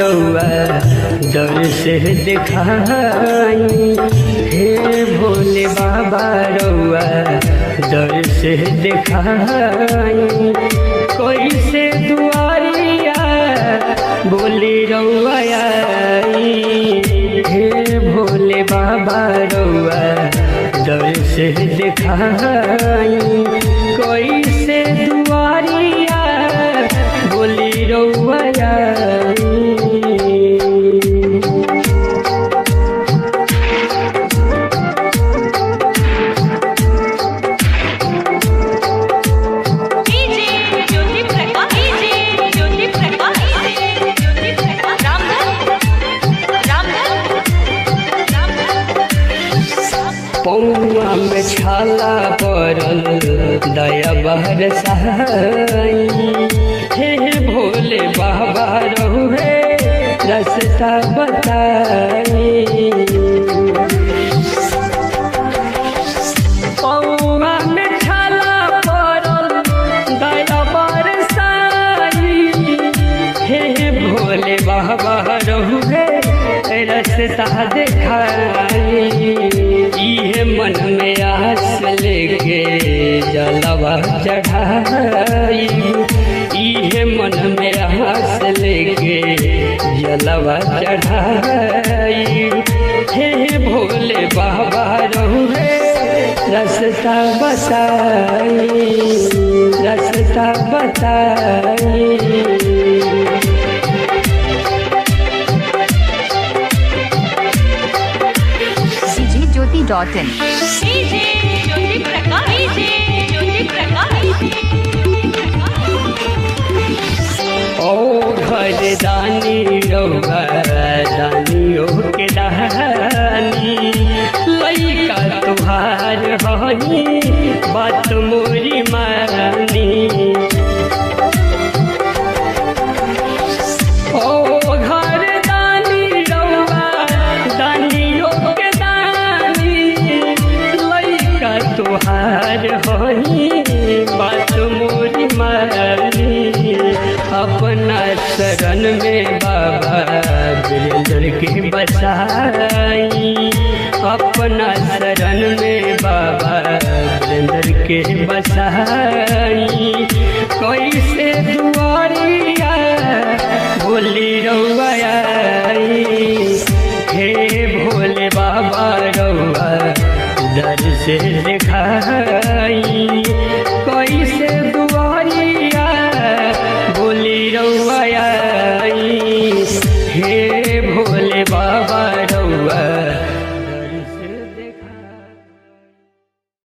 रउआ दर से दिखाई। हे भोले बाबा रउआ दर से दिखाई। कोई से दुआरिया बोली रउआ आई। हे भोले बाबा रउआ दर से दिखाई। कोई से दुआरिया बोली रउआ आई। पौआ में छाला पड़ल दया बरसाई। हे भोले बाबा रहुए रास्ता बताई। पौआ में छाला पड़ल दया बरसाई। हे भोले बाबा रहुए रास्ता दिखाई। इहे मन में आस लेके जलवा चढ़ाई। इहे मन में आस लेके जलवा चढ़ाई। हे भोले बाबा रहुए रास्ता बताई। रास्ता बताई। ज्योति.in ओ घर दानी रउआ दानियों के दानी। लइका तुहार हनी बात मोरी मानी। ओ घर दानी रउआ दानियों के दानी। लइका तुहार हनी बात मोरी मानी। अपना शरण में बाबा वीरेंद्र के बसाई। अपना शरण में बाबा वीरेंद्र के बसाई। कोई से दुआरिया बोली रउआ आई। हे भोले बाबा रउआ दर से दिखाई।